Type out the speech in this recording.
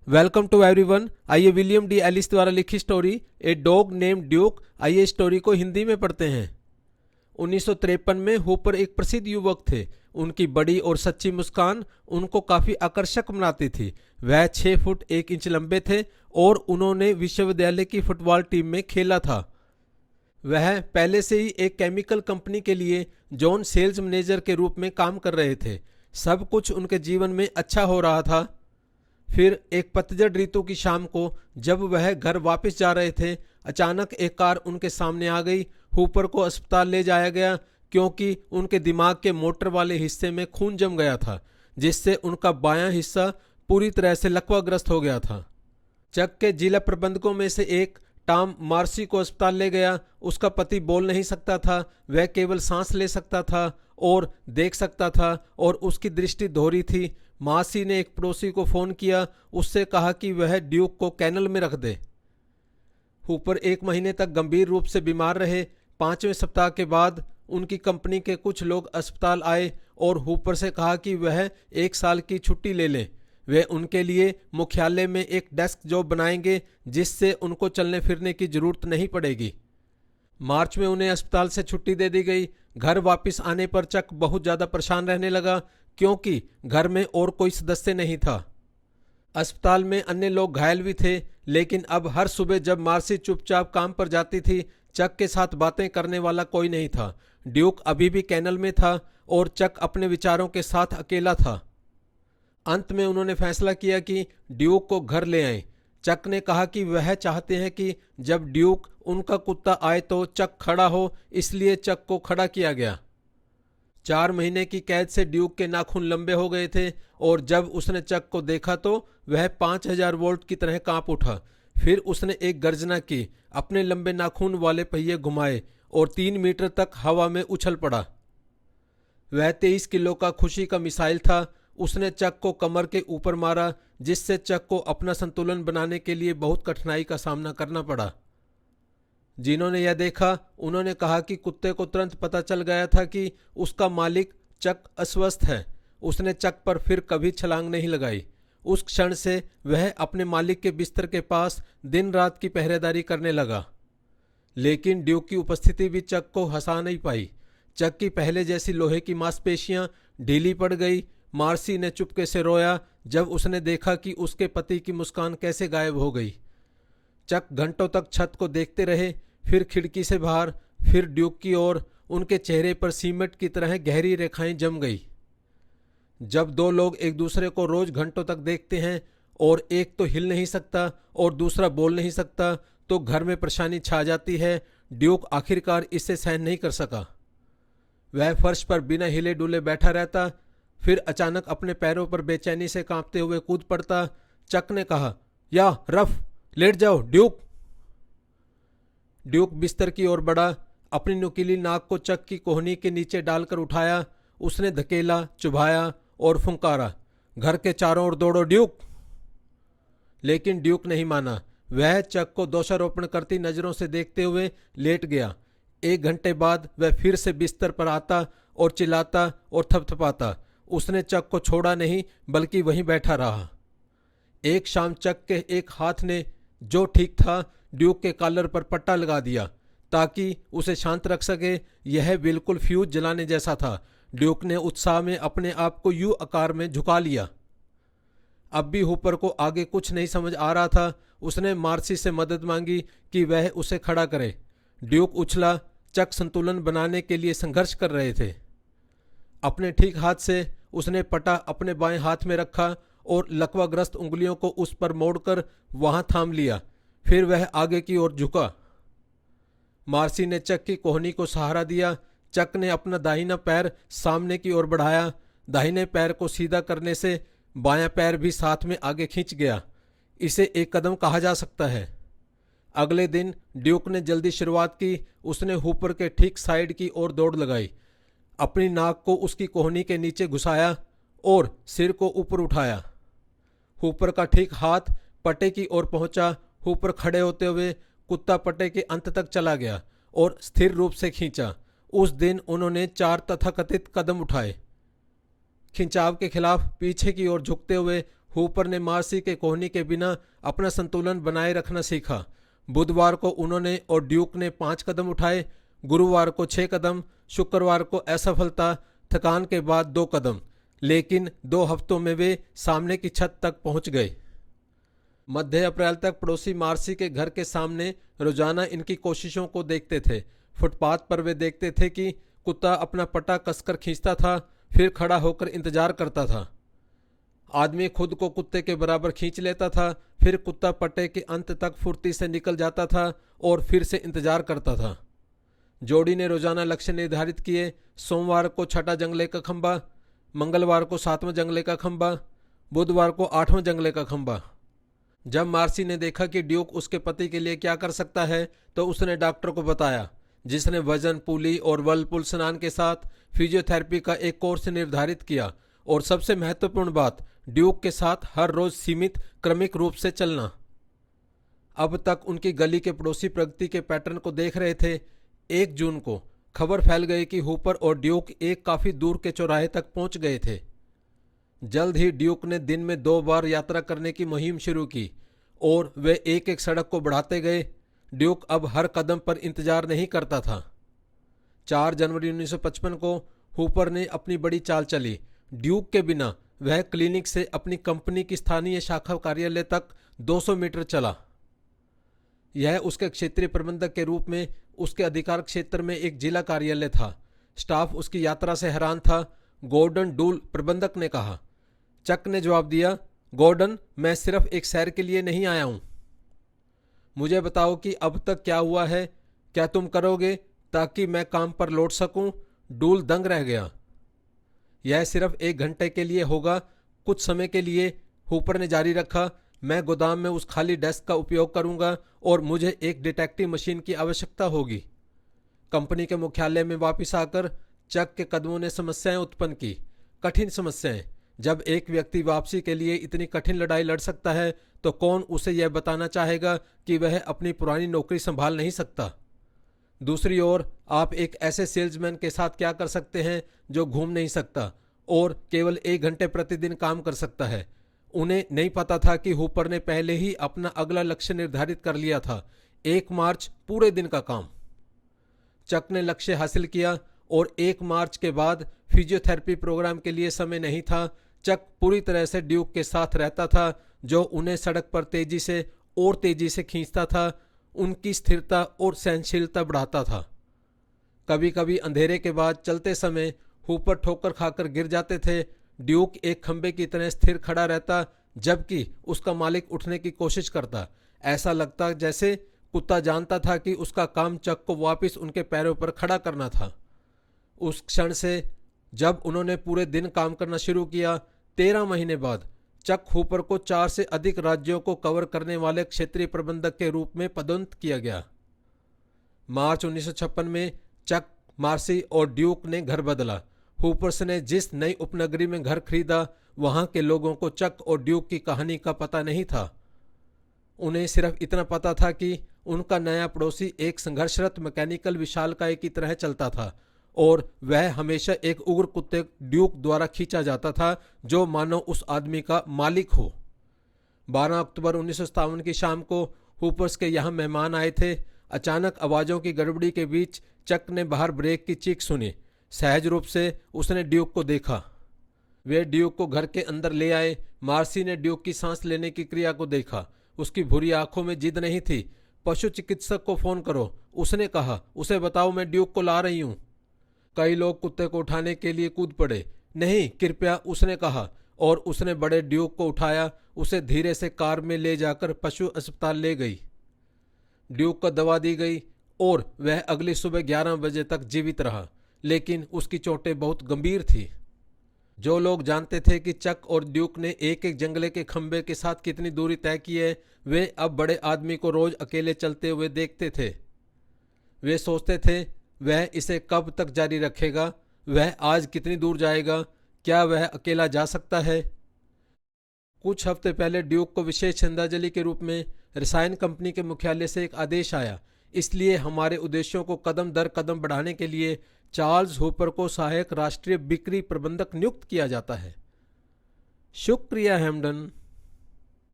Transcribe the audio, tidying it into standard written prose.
Welcome to everyone. आइए William D Ellis द्वारा लिखी story a dog name Duke, आइए स्टोरी को हिंदी में पढ़ते हैं। 1953 में हूपर एक प्रसिद्ध युवक थे। उनकी बड़ी और सच्ची मुस्कान उनको काफ़ी आकर्षक बनाती थी। वह 6 फुट 1 इंच लंबे थे और उन्होंने विश्वविद्यालय की फुटबॉल टीम में खेला था। वह पहले से ही एक केमिकल कंपनी के लिए जॉन सेल्स मैनेजर के रूप में काम कर रहे थे। सब कुछ उनके जीवन में अच्छा हो रहा था। फिर एक पतझड़ ऋतु की शाम को जब वह घर वापस जा रहे थे, अचानक एक कार उनके सामने आ गई। हूपर को अस्पताल ले जाया गया क्योंकि उनके दिमाग के मोटर वाले हिस्से में खून जम गया था, जिससे उनका बायां हिस्सा पूरी तरह से लकवाग्रस्त हो गया था। चक के जिला प्रबंधकों में से एक टॉम मार्सी को अस्पताल ले गया। उसका पति बोल नहीं सकता था, वह केवल सांस ले सकता था और देख सकता था और उसकी दृष्टि दोहरी थी। मार्सी ने एक पड़ोसी को फ़ोन किया, उससे कहा कि वह ड्यूक को कैनल में रख दे। हूपर 1 महीने तक गंभीर रूप से बीमार रहे। 5वें सप्ताह के बाद उनकी कंपनी के कुछ लोग अस्पताल आए और हूपर से कहा कि वह 1 साल की छुट्टी ले लें। वे उनके लिए मुख्यालय में एक डेस्क जॉब बनाएंगे जिससे उनको चलने फिरने की जरूरत नहीं पड़ेगी। मार्च में उन्हें अस्पताल से छुट्टी दे दी गई। घर वापस आने पर चक बहुत ज़्यादा परेशान रहने लगा क्योंकि घर में और कोई सदस्य नहीं था। अस्पताल में अन्य लोग घायल भी थे, लेकिन अब हर सुबह जब मार्सी चुपचाप काम पर जाती थी, चक के साथ बातें करने वाला कोई नहीं था। ड्यूक अभी भी कैनल में था और चक अपने विचारों के साथ अकेला था। अंत में उन्होंने फैसला किया कि ड्यूक को घर ले आएं। चक ने कहा कि वह चाहते हैं कि जब ड्यूक उनका कुत्ता आए तो चक खड़ा हो, इसलिए चक को खड़ा किया गया। 4 महीने की कैद से ड्यूक के नाखून लंबे हो गए थे और जब उसने चक को देखा तो वह 5000 वोल्ट की तरह कांप उठा। फिर उसने एक गर्जना की, अपने लंबे नाखून वाले पहिए घुमाए और 3 मीटर तक हवा में उछल पड़ा। वह 23 किलो का खुशी का मिसाइल था। उसने चक को कमर के ऊपर मारा, जिससे चक को अपना संतुलन बनाने के लिए बहुत कठिनाई का सामना करना पड़ा। जिन्होंने यह देखा उन्होंने कहा कि कुत्ते को तुरंत पता चल गया था कि उसका मालिक चक अस्वस्थ है। उसने चक पर फिर कभी छलांग नहीं लगाई। उस क्षण से वह अपने मालिक के बिस्तर के पास दिन रात की पहरेदारी करने लगा। लेकिन ड्यूक की उपस्थिति भी चक को हंसा नहीं पाई। चक की पहले जैसी लोहे की मांसपेशियां ढीली पड़ गई। मार्सी ने चुपके से रोया जब उसने देखा कि उसके पति की मुस्कान कैसे गायब हो गई। चक घंटों तक छत को देखते रहे, फिर खिड़की से बाहर, फिर ड्यूक की ओर। उनके चेहरे पर सीमेंट की तरह गहरी रेखाएं जम गई। जब 2 लोग एक दूसरे को रोज घंटों तक देखते हैं और एक तो हिल नहीं सकता और दूसरा बोल नहीं सकता, तो घर में परेशानी छा जाती है। ड्यूक आखिरकार इसे सहन नहीं कर सका। वह फर्श पर बिना हिले डुले बैठा रहता, फिर अचानक अपने पैरों पर बेचैनी से कांपते हुए कूद पड़ता। चक ने कहा, या रफ, लेट जाओ ड्यूक। ड्यूक बिस्तर की ओर बढ़ा, अपनी नुकीली नाक को चक की कोहनी के नीचे डालकर उठाया। उसने धकेला, चुभाया और फुंकारा, घर के चारों ओर दौड़ो ड्यूक। लेकिन ड्यूक नहीं माना। वह चक को दोषारोपण करती नजरों से देखते हुए लेट गया। 1 घंटे बाद वह फिर से बिस्तर पर आता और चिल्लाता और थपथपाता। उसने चक को छोड़ा नहीं, बल्कि वहीं बैठा रहा। एक शाम चक के एक हाथ ने, जो ठीक था, ड्यूक के कॉलर पर पट्टा लगा दिया ताकि उसे शांत रख सके। यह बिल्कुल फ्यूज जलाने जैसा था। ड्यूक ने उत्साह में अपने आप को यू आकार में झुका लिया। अब भी हूपर को आगे कुछ नहीं समझ आ रहा था। उसने मार्सी से मदद मांगी कि वह उसे खड़ा करे। ड्यूक उछला। चक संतुलन बनाने के लिए संघर्ष कर रहे थे। अपने ठीक हाथ से उसने पटा अपने बाएं हाथ में रखा और लकवाग्रस्त उंगलियों को उस पर मोड़कर वहां थाम लिया। फिर वह आगे की ओर झुका। मार्सी ने चक की कोहनी को सहारा दिया। चक ने अपना दाहिना पैर सामने की ओर बढ़ाया। दाहिने पैर को सीधा करने से बायां पैर भी साथ में आगे खींच गया। इसे एक कदम कहा जा सकता है। अगले दिन ड्यूक ने जल्दी शुरुआत की। उसने हूपर के ठीक साइड की ओर दौड़ लगाई, अपनी नाक को उसकी कोहनी के नीचे घुसाया और सिर को ऊपर उठाया। हूपर का ठीक हाथ पट्टे की ओर पहुंचा। हूपर खड़े होते हुए कुत्ता पट्टे के अंत तक चला गया और स्थिर रूप से खींचा। उस दिन उन्होंने 4 तथाकथित कदम उठाए। खिंचाव के खिलाफ पीछे की ओर झुकते हुए हूपर ने मार्सी के कोहनी के बिना अपना संतुलन बनाए रखना सीखा। बुधवार को उन्होंने और ड्यूक ने 5 कदम उठाए, गुरुवार को 6 कदम, शुक्रवार को असफलता, थकान के बाद 2 कदम, लेकिन 2 हफ्तों में वे सामने की छत तक पहुंच गए। मध्य अप्रैल तक पड़ोसी मार्सी के घर के सामने रोजाना इनकी कोशिशों को देखते थे। फुटपाथ पर वे देखते थे कि कुत्ता अपना पटा कसकर खींचता था, फिर खड़ा होकर इंतजार करता था। आदमी खुद को कुत्ते के बराबर खींच लेता था, फिर कुत्ता पट्टे के अंत तक फुर्ती से निकल जाता था और फिर से इंतजार करता था। जोड़ी ने रोजाना लक्ष्य निर्धारित किए। सोमवार को 6वां जंगले का खंबा, मंगलवार को 7वां जंगले का खंबा, बुधवार को 8वां जंगले का खंबा। जब मार्सी ने देखा कि ड्यूक उसके पति के लिए क्या कर सकता है तो उसने डॉक्टर को बताया, जिसने वजन पुली और व्हर्लपूल स्नान के साथ फिजियोथेरेपी का एक कोर्स निर्धारित किया और सबसे महत्वपूर्ण बात, ड्यूक के साथ हर रोज सीमित क्रमिक रूप से चलना। अब तक उनकी गली के पड़ोसी प्रगति के पैटर्न को देख रहे थे। 1 जून को खबर फैल गई कि हूपर और ड्यूक एक काफी दूर के चौराहे तक पहुंच गए थे। जल्द ही ड्यूक ने दिन में 2 बार यात्रा करने की मुहिम शुरू की और वे एक एक सड़क को बढ़ाते गए। ड्यूक अब हर कदम पर इंतजार नहीं करता था। 4 जनवरी 1955 को हूपर ने अपनी बड़ी चाल चली। ड्यूक के बिना वह क्लिनिक से अपनी कंपनी की स्थानीय शाखा कार्यालय तक 200 मीटर चला। यह उसके क्षेत्रीय प्रबंधक के रूप में उसके अधिकार क्षेत्र में एक जिला कार्यालय था। स्टाफ उसकी यात्रा से हैरान था। गॉर्डन डूल प्रबंधक ने कहा। चक ने जवाब दिया, गॉर्डन, मैं सिर्फ एक सैर के लिए नहीं आया हूं। मुझे बताओ कि अब तक क्या हुआ है, क्या तुम करोगे ताकि मैं काम पर लौट सकूं? डूल दंग रह गया। यह सिर्फ 1 घंटे के लिए होगा, कुछ समय के लिए, हूपर ने जारी रखा। मैं गोदाम में उस खाली डेस्क का उपयोग करूंगा और मुझे एक डिटेक्टिव मशीन की आवश्यकता होगी। कंपनी के मुख्यालय में वापस आकर चक के कदमों ने समस्याएं उत्पन्न की, कठिन समस्याएं। जब एक व्यक्ति वापसी के लिए इतनी कठिन लड़ाई लड़ सकता है तो कौन उसे यह बताना चाहेगा कि वह अपनी पुरानी नौकरी संभाल नहीं सकता। दूसरी ओर आप एक ऐसे सेल्समैन के साथ क्या कर सकते हैं जो घूम नहीं सकता और केवल 1 घंटे प्रतिदिन काम कर सकता है। उन्हें नहीं पता था कि हूपर ने पहले ही अपना अगला लक्ष्य निर्धारित कर लिया था, 1 मार्च पूरे दिन का काम। चक ने लक्ष्य हासिल किया और 1 मार्च के बाद फिजियोथेरेपी प्रोग्राम के लिए समय नहीं था। चक पूरी तरह से ड्यूक के साथ रहता था, जो उन्हें सड़क पर तेजी से और तेजी से खींचता था, उनकी स्थिरता और सहनशीलता बढ़ाता था। कभी कभी अंधेरे के बाद चलते समय हूपर ठोकर खाकर गिर जाते थे। ड्यूक एक खंबे की तरह स्थिर खड़ा रहता, जबकि उसका मालिक उठने की कोशिश करता। ऐसा लगता जैसे कुत्ता जानता था कि उसका काम चक को वापस उनके पैरों पर खड़ा करना था। उस क्षण से जब उन्होंने पूरे दिन काम करना शुरू किया, 13 महीने बाद चक हूपर को 4 से अधिक राज्यों को कवर करने वाले क्षेत्रीय प्रबंधक के रूप में पदोन्नत किया गया। मार्च 1956 में चक, मार्सी और ड्यूक ने घर बदला। हूपर्स ने जिस नई उपनगरी में घर खरीदा, वहां के लोगों को चक और ड्यूक की कहानी का पता नहीं था। उन्हें सिर्फ इतना पता था कि उनका नया पड़ोसी एक संघर्षरत मैकेनिकल विशालकाय की तरह चलता था और वह हमेशा एक उग्र कुत्ते ड्यूक द्वारा खींचा जाता था, जो मानो उस आदमी का मालिक हो। 12 अक्टूबर 1957 की शाम को हूपर्स के यहाँ मेहमान आए थे। अचानक आवाजों की गड़बड़ी के बीच चक ने बाहर ब्रेक की चीख सुनी। सहज रूप से उसने ड्यूक को देखा। वे ड्यूक को घर के अंदर ले आए। मार्सी ने ड्यूक की सांस लेने की क्रिया को देखा। उसकी भूरी आंखों में जिद नहीं थी। पशु चिकित्सक को फोन करो, उसने कहा। उसे बताओ मैं ड्यूक को ला रही हूं। कई लोग कुत्ते को उठाने के लिए कूद पड़े। नहीं, कृपया, उसने कहा, और उसने बड़े ड्यूक को उठाया। उसे धीरे से कार में ले जाकर पशु अस्पताल ले गई। ड्यूक को दवा दी गई और वह अगली सुबह 11 बजे तक जीवित रहा, लेकिन उसकी चोटें बहुत गंभीर थी। जो लोग जानते थे कि चक और ड्यूक ने एक एक जंगले के खंबे के साथ कितनी दूरी तय की है, वे अब बड़े आदमी को रोज अकेले चलते हुए देखते थे। वे सोचते थे, वह इसे कब तक जारी रखेगा? वह आज कितनी दूर जाएगा? क्या वह अकेला जा सकता है? कुछ हफ्ते पहले ड्यूक को विशेष श्रद्धांजलि के रूप में रसायन कंपनी के मुख्यालय से एक आदेश आया। इसलिए हमारे उद्देश्यों को कदम दर कदम बढ़ाने के लिए चार्ल्स हूपर को सहायक राष्ट्रीय बिक्री प्रबंधक नियुक्त किया जाता है। शुक्रिया हेम्डन।